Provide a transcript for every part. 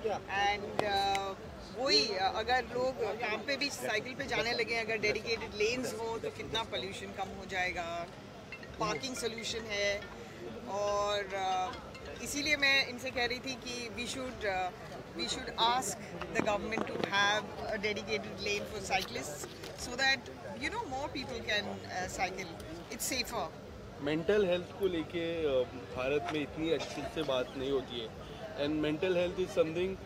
And वही अगर लोग काम पे भी साइकिल पे जाने लगे, अगर डेडिकेटेड लेन्स हो तो कितना पोल्यूशन कम हो जाएगा, पार्किंग सोल्यूशन है। और इसीलिए मैं इनसे कह रही थी कि we should ask the government to have a dedicated lane for cyclists so that more people can cycle, it's safer. Mental health को लेके भारत में इतनी अच्छे से बात नहीं होती है, and mental health is something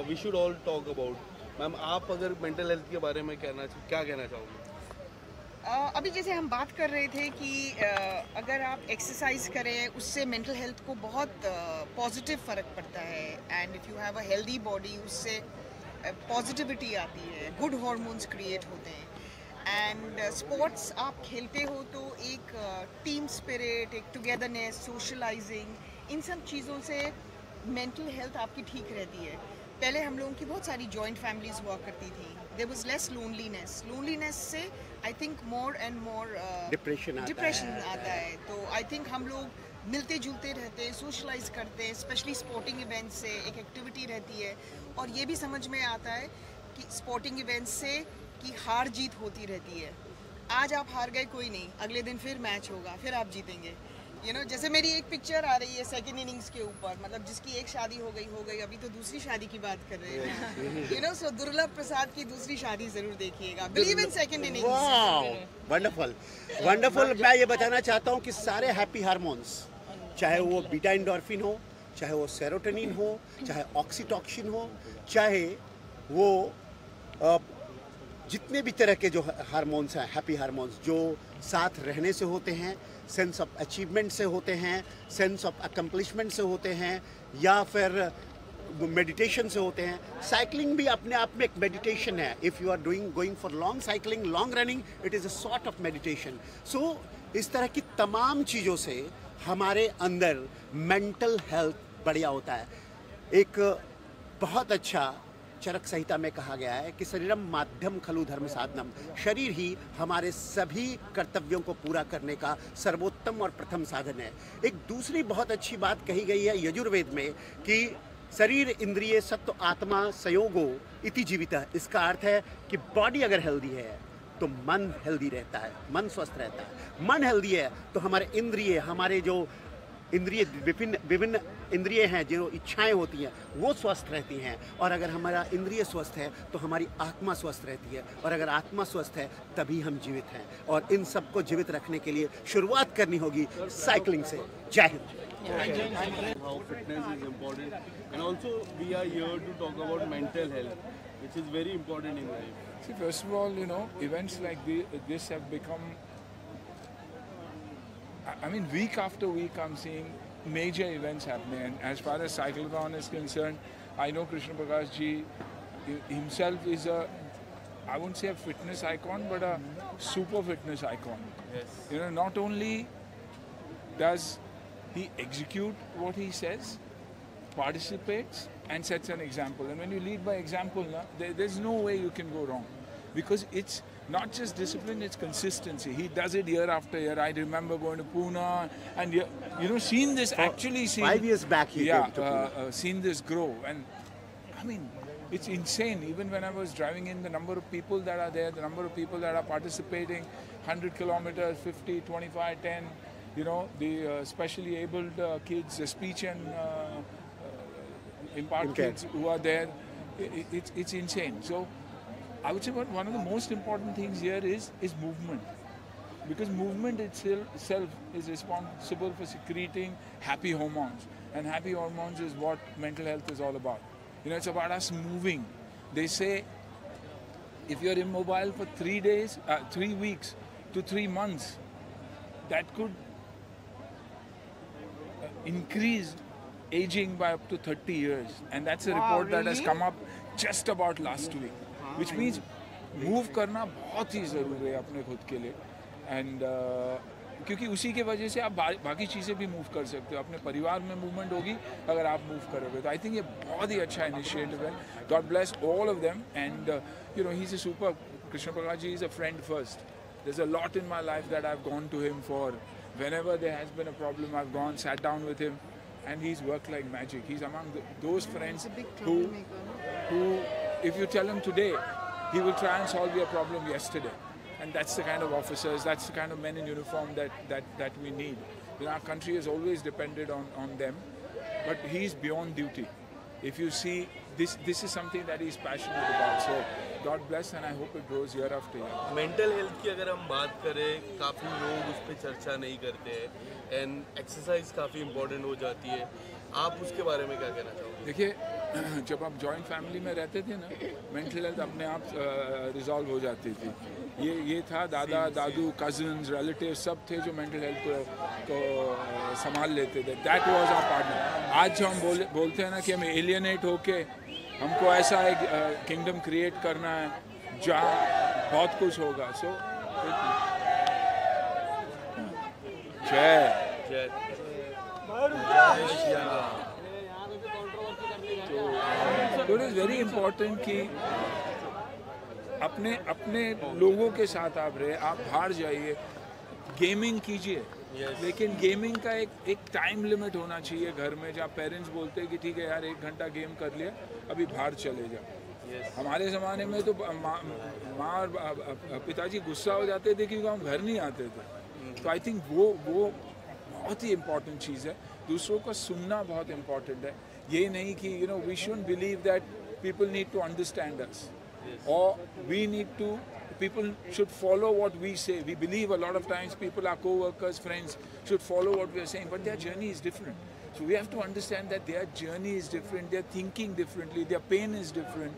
we should all talk about. Ma'am, आप अगर मेंटल हेल्थ के बारे में क्या कहना चाहोगे? अभी जैसे हम बात कर रहे थे कि अगर आप एक्सरसाइज करें उससे मेंटल हेल्थ को बहुत पॉजिटिव फ़र्क पड़ता है, and if you have a healthy body उससे पॉजिटिविटी आती है, गुड हार्मोन्स क्रिएट होते हैं। एंड स्पोर्ट्स आप खेलते हो तो एक टीम स्पिरिट, एक टुगेदरनेस, सोशलाइजिंग, इन सब चीज़ों से मेंटल हेल्थ आपकी ठीक रहती है। पहले हम लोगों की बहुत सारी जॉइंट फैमिलीज हुआ करती थी, देयर वाज लेस लोनलीनेस से I think more and more depression आता है। तो आई थिंक हम लोग मिलते जुलते रहते हैं, सोशलाइज करते हैं, स्पेशली स्पोर्टिंग इवेंट्स से एक एक्टिविटी रहती है। और ये भी समझ में आता है कि स्पोर्टिंग इवेंट्स से कि हार जीत होती रहती है। आज आप हार गए कोई नहीं, अगले दिन फिर मैच होगा, फिर आप जीतेंगे। जैसे मेरी एक पिक्चर आ रही है सेकंड इनिंग्स के ऊपर, मतलब जिसकी एक शादी हो गई, अभी तो दूसरी शादी की बात कर रहे हैं। सो दुर्लभ प्रसाद की दूसरी शादी जरूर देखिएगा, believe in second innings. Wonderful. मैं ये बताना चाहता हूँ कि सारे हैप्पी हार्मोन्स, चाहे वो बीटा एंडोर्फिन हो, चाहे वो सेरोटोनिन हो, चाहे ऑक्सीटॉक्सिन हो, चाहे वो जितने भी तरह के जो हार्मोन्स हैं, हैप्पी हार्मोन्स, जो साथ रहने से होते हैं, सेंस ऑफ अचीवमेंट से होते हैं, सेंस ऑफ अकम्पलिशमेंट से होते हैं, या फिर मेडिटेशन से होते हैं। साइकिलिंग भी अपने आप में एक मेडिटेशन है। If you are going for long cycling, long running, it is a sort of meditation. So इस तरह की तमाम चीज़ों से हमारे अंदर मेंटल हेल्थ बढ़िया होता है। एक बहुत अच्छा चरक संहिता में कहा गया है कि शरीरम माध्यम खलु धर्म साधनम, शरीर ही हमारे सभी कर्तव्यों को पूरा करने का सर्वोत्तम और प्रथम साधन है। एक दूसरी बहुत अच्छी बात कही गई है यजुर्वेद में कि शरीर इंद्रिय सत्व आत्मा संयोगो इति जीवितः। इसका अर्थ है कि बॉडी अगर हेल्दी है तो मन हेल्दी रहता है, मन स्वस्थ रहता है। मन हेल्दी है तो हमारे इंद्रिय, हमारे जो विभिन्न इंद्रिय हैं, जो इच्छाएं होती हैं, वो स्वस्थ रहती हैं। और अगर हमारा इंद्रिय स्वस्थ है तो हमारी आत्मा स्वस्थ रहती है, और अगर आत्मा स्वस्थ है तभी हम जीवित हैं। और इन सबको जीवित रखने के लिए शुरुआत करनी होगी साइकिलिंग से। जय Hind. How fitness is important, and also we are here to talk about mental health, which is very important in life. See, first of all, events like this have become, I mean, week after week I'm seeing major events happening. And as far as cyclothon is concerned, I know Krishna Prakash ji himself is I won't say a fitness icon, but a super fitness icon. Yes. Not only does he execute what he says, participates and sets an example. And when you lead by example, there's no way you can go wrong, because it's not just discipline, it's consistency. He does it year after year. I remember going to Pune and seen this, actually seen 5 years back he came to Pune. Seen this grow. And I mean, it's insane. Even when I was driving in, the number of people that are there, the number of people that are participating, 100 kilometers, 50, 25, 10, the specially abled kids, the speech and impart kids who are there, it's insane. So I would say one of the most important things here is movement, because movement itself is responsible for secreting happy hormones, and happy hormones is what mental health is all about. It's about us moving. They say if you're immobile for 3 weeks to 3 months, that could increase aging by up to 30 years. And that's a report that has come up just about last week, which means move करना बहुत ही ज़रूरी है अपने खुद के लिए। And क्योंकि उसी के वजह से आप बाकी चीज़ें भी मूव कर सकते हो। अपने परिवार में मूवमेंट होगी अगर आप मूव करोगे। तो आई थिंक ये बहुत ही अच्छा इनिशिएटिव है। God bless all of them. And he is a super, Krishna Prakash ji is a friend first. There's a lot in my life that I've gone to him for. Whenever there has been a problem, I've gone, sat down with him, and he's worked like magic. He's among those friends He's a big who, troublemaker. if you tell him today, he will try and solve your problem yesterday. And that's the kind of officers, that's the kind of men in uniform that we need. You know, our country has always depended on them, but he's beyond duty. If you see, this is something that he's passionate about. So God bless, and I hope it grows year after year. Mental health की अगर हम बात करें, काफ़ी लोग उस पर चर्चा नहीं करते हैं, एंड एक्सरसाइज काफ़ी इम्पोर्टेंट हो जाती है. आप उसके बारे में क्या कहना चाहोगे? देखिए, जब आप जॉइंट फैमिली में रहते थे ना, मेंटल हेल्थ अपने आप रिजॉल्व हो जाती थी. ये था, दादा दादू कजन्स रिलेटिव सब थे जो मेंटल हेल्थ को संभाल लेते थे. That was our partner. आज जो हम बोलते हैं ना कि हम एलियनेट होके हमको ऐसा एक किंगडम क्रिएट करना है जहाँ बहुत कुछ होगा. सो जय तो इट इज़ वेरी इम्पोर्टेंट कि अपने लोगों के साथ आप रहे. आप बाहर जाइए, गेमिंग कीजिए, लेकिन गेमिंग का एक टाइम लिमिट होना चाहिए घर में, जहाँ पेरेंट्स बोलते हैं कि ठीक है यार 1 घंटा गेम कर लिया, अभी बाहर चले जाओ. हमारे ज़माने में तो माँ और पिताजी गुस्सा हो जाते थे क्योंकि हम घर नहीं आते थे. तो आई थिंक वो बहुत ही इम्पोर्टेंट चीज़ है. दूसरों का सुनना बहुत इम्पोर्टेंट है. ये नहीं कि we shouldn't believe that people need to understand us, or we need to, people should follow what we say. We believe a lot of times people, our co-workers, friends, should follow what we are saying, but their journey is different. So we have to understand that their journey is different, they're thinking differently, their pain is different,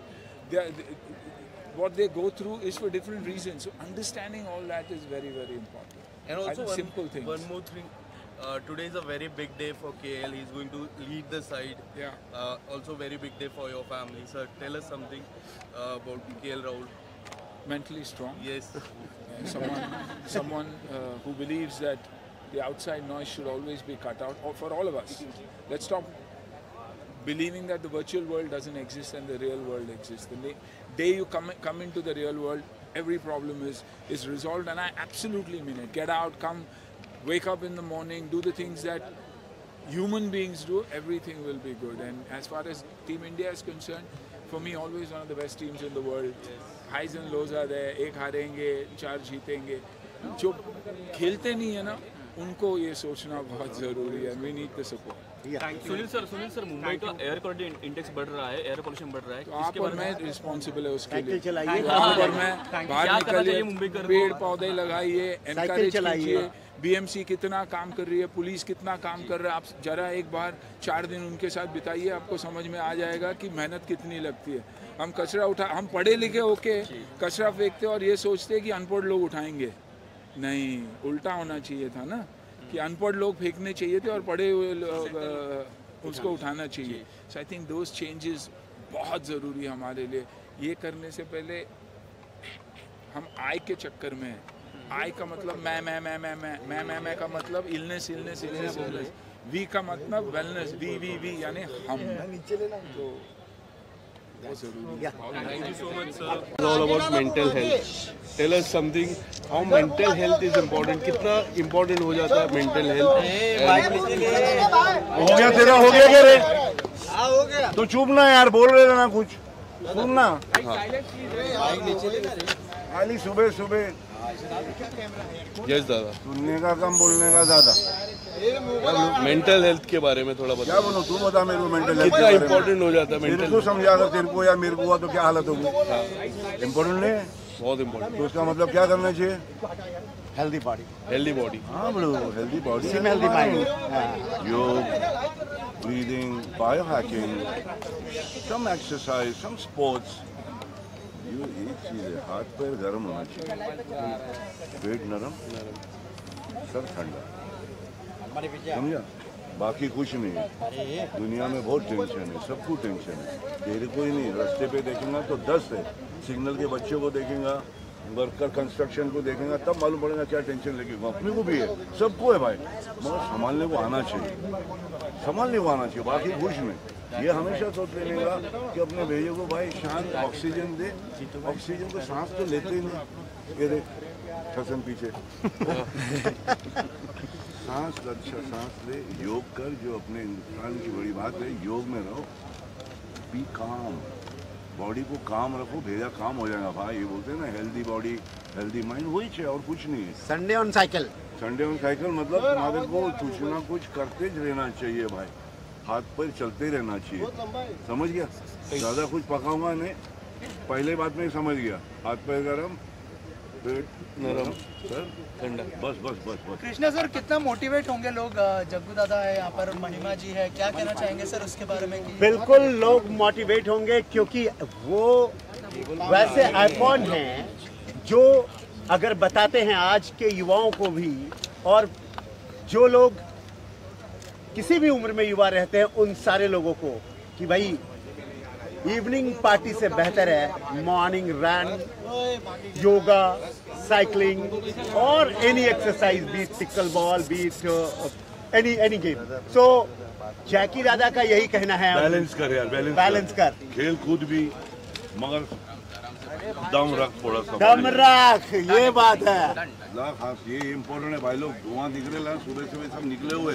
what they go through is for different reasons. So understanding all that is very, very important. And also simple things. One more thing. Today is a very big day for KL. He's going to lead the side. Yeah. Also very big day for your family. Sir, tell us something about KL Rahul. Mentally strong. Yes. Someone who believes that the outside noise should always be cut out, or for all of us. Let's stop believing that the virtual world doesn't exist and the real world exists. The day you come into the real world, every problem is resolved, and I absolutely mean it. Get out, come, wake up in the morning, do the things that human beings do, everything will be good. And as far as Team India is concerned, for me, always one of the best teams in the world. Highs and lows are there. एक हारेंगे, 4 जीतेंगे. जो खेलते नहीं है ना, उनको ये सोचना बहुत ज़रूरी है. We need the support. Sunil sir Mumbai का एयर क्वालिटी इंडेक्स बढ़ रहा है, एयर पोल्यूशन बढ़ रहा है. तो आप और मैं रिस्पॉन्सिबल है उसके लिए. चलाइए, आप और मैं बाहर निकलिए, पेड़ पौधे लगाइए, एनकरेज कीजिए. बीएमसी कितना काम कर रही है, पुलिस कितना काम कर रहा है. आप जरा एक बार 4 दिन उनके साथ बिताइए, आपको समझ में आ जाएगा कि मेहनत कितनी लगती है. हम कचरा हम पढ़े लिखे होके कचरा फेंकते और ये सोचते कि अनपढ़ लोग उठाएंगे. नहीं, उल्टा होना चाहिए था ना, कि अनपढ़ लोग फेंकने चाहिए थे और पढ़े हुए लोग उसको उठाना चाहिए. सो आई थिंक दोज चेंजेस बहुत ज़रूरी है हमारे लिए. ये करने से पहले हम आय के चक्कर में हैं. आय का मतलब मैं का मतलब इलनेस. वी का मतलब वेलनेस. वी यानी हम. तो बहुत ज़रूरी है. Thank you so much, sir. It's all about mental health. Tell us something. How mental health is important. कितना important हो जाता है mental health? हो गया तेरा, हो गया क्या रे? हो गया. तो चुप ना यार, बोल रहे ना कुछ, सुनना. खाली सुबह Yes दादा. सुनने का कम, बोलने का ज्यादा. मेंटल हेल्थ के बारे में थोड़ा बता. क्या बोलूं, तू बता मेरे को मेंटल हेल्थ कितना इम्पोर्टेंट हो जाता है मेरे मेंटल. को समझा, अगर तेरे को या मेरे को हुआ तो क्या हालत होगी. इम्पोर्टेंट नहीं है. बहुत इम्पोर्टेंट. तो उसका मतलब क्या करना चाहिए. Healthy body. Healthy body. हाँ बोलो, healthy body, healthy mind. Yoga, breathing, biohacking, some exercise, some sports. ये एक चीज़ है, हाथ पैर गर्म होना चाहिए, पेट नरम, सर ठंडा. समझा. बाकी कुछ नहीं है. दुनिया में बहुत टेंशन है, सबको टेंशन है. तेरे को ही नहीं, रास्ते पे देखेंगे तो 10 है. सिग्नल के बच्चों को देखेंगे, वर्कर कंस्ट्रक्शन को देखेंगे, तब मालूम पड़ेगा क्या टेंशन लगेगा. अपने को भी है, सबको है भाई, मगर संभालने को आना चाहिए. बाकी कुछ नहीं. ये हमेशा सोच लेने का कि अपने भैया को भाई शांत ऑक्सीजन दे. ऑक्सीजन को सांस तो लेते ही नहीं. ये देख ठसन पीछे. सांस अच्छा सांस ले, योग कर, जो अपने हिंदुस्तान की बड़ी बात है, योग में रहो, बी काम, बॉडी को काम रखो, भेजा काम हो जाएगा भाई। ये बोलते हैं ना हेल्दी बॉडी हेल्दी माइंड, वही है और कुछ नहीं है। Sunday on cycle, Sunday on cycle मतलब तुम्हारे को कुछ ना कुछ करते रहना चाहिए भाई, हाथ पैर चलते रहना चाहिए, समझ गया? ज़्यादा कुछ पकाऊंगा नहीं, पहले बात में समझ गया, हाथ पैर गरम, पेट नरम, सर ठंडा, बस बस बस बस। कृष्णा सर, कितना मोटिवेट होंगे लोग, जग्गू दादा है यहाँ पर, महिमा जी है, क्या कहना चाहेंगे सर उसके बारे में? कि बिल्कुल लोग मोटिवेट होंगे, क्योंकि वो वैसे आइकॉन हैं जो अगर बताते हैं आज के युवाओं को भी, और जो लोग किसी भी उम्र में युवा रहते हैं उन सारे लोगों को, कि भाई इवनिंग पार्टी से बेहतर है मॉर्निंग रन, योगा, साइकिलिंग और any exercise, beat pickle ball, beat any game. So Jackie दादा का यही कहना है, बैलेंस कर यार, बैलेंस कर, खेल कूद भी, मगर दम रख, थोड़ा सा दम रख, ये बात है। खास ये इम्पोर्टेंट है भाई। लोग धुआं दिख रहे ला, सुबह सुबह सब निकले हुए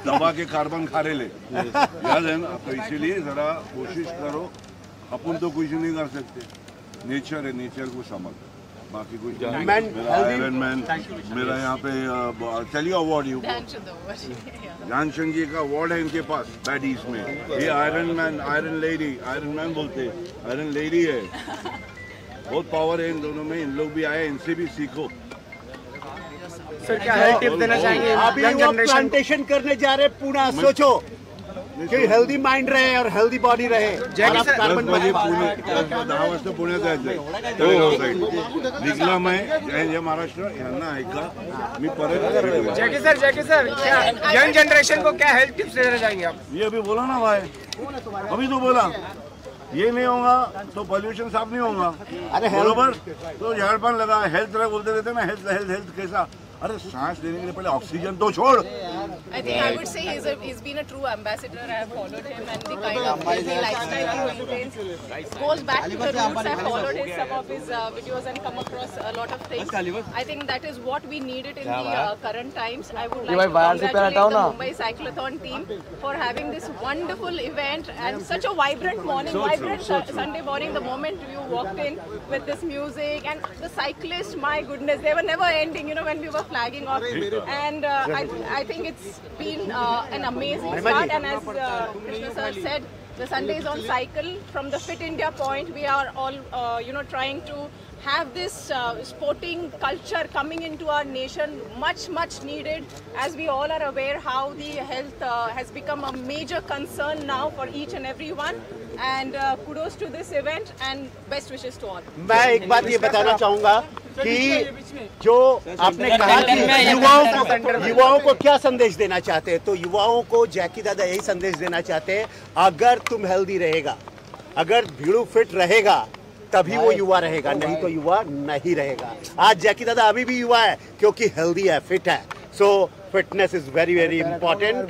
दबा के कार्बन खा रहे ले, याद है ना? तो इसीलिए जरा कोशिश करो, अपन तो कुछ नहीं कर सकते, नेचर है, नेचर को समझ, बाकी कुछ आयरन मैन मेरा यहाँ पे चलिए अवार्ड, यू ध्यानचंद जी का अवार्ड है इनके पास बैडीज में, ये iron man, iron lady, iron man बोलते, आयरन लेडी है, बहुत पावर है इन दोनों में, इन लोग भी आए, इनसे भी सीखो। सर क्या है टिप देना चाहेंगे? अभी वो प्लांटेशन करने जा रहे पुणे, सोचो कि हेल्दी माइंड रहे और हेल्दी बॉडी रहे। 10 वाजता पुण्यात जायचंय, निघला मैं जय जय महाराष्ट्र यांना ऐका, मी परत। जैकी सर यंग जनरेशन को क्या हेल्थ टिप्स देना चाहेंगे आप? ये अभी बोला ना भाई, अभी तो बोला, ये नहीं होगा तो पॉल्यूशन साफ नहीं होगा, अरे बरोबर? तो झाड़ पान लगा, हेल्थ बोलते रहते ना, हेल्थ हेल्थ हेल्थ कैसा, अरे सांस लेने के लिए पहले ऑक्सीजन तो छोड़। I think I would say he's been a true ambassador. I have followed him, and the kind of healthy lifestyle he maintains goes back to the roots. I followed some of his videos and come across a lot of things. I think that is what we needed in the current times. I would like to congratulate the Mumbai Cyclothon team for having this wonderful event and such a vibrant morning, vibrant Sunday morning. The moment you walked in with this music and the cyclists, my goodness, they were never ending. You know, when we were flagging off, and I think it's been an amazing start. And as Krishna sir said, the Sunday is on cycle. From the Fit India point, we are all trying to have this sporting culture coming into our nation, much needed, as we all are aware how the health has become a major concern now for each and everyone. And kudos to this event and best wishes to all. मैं एक बात ये बताना चाहूँगा कि जो आपने कहा कि युवाओं को क्या संदेश देना चाहते हैं, तो युवाओं को जैकी दादा यही संदेश देना चाहते हैं, अगर तुम हेल्दी रहेगा, अगर भीड़ू फिट रहेगा, तभी वो युवा रहेगा, नहीं तो युवा नहीं रहेगा। आज जैकी दादा अभी भी युवा है क्योंकि हेल्दी है, फिट है। So fitness is very very important.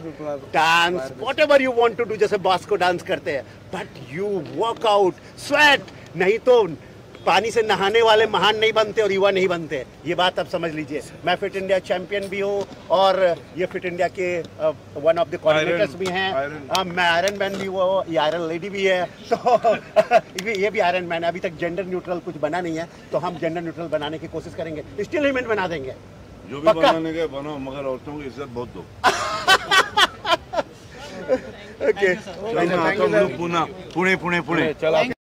Dance, whatever you want to do, जैसे बॉस को डांस करते हैं, but you work out, sweat, नहीं तो पानी से नहाने वाले महान नहीं बनते और युवा नहीं बनते। ये बात आप समझ लीजिए। मैं फिट इंडिया चैंपियन भी हूँ और ये फिट इंडिया के वन ऑफ द कोऑर्डिनेटर्स भी हैं। मैं आयरन मैन भी हूँ, ये आयरन लेडी भी है, तो ये भी आयरन मैन है। अभी तक जेंडर न्यूट्रल कुछ बना नहीं है, तो हम जेंडर न्यूट्रल बनाने की कोशिश करेंगे, स्टिल इवेंट बना देंगे। जो भी बनाने के बनाओ, मगर औरतों की इज्जत बहुत दो। ओके, पुणे।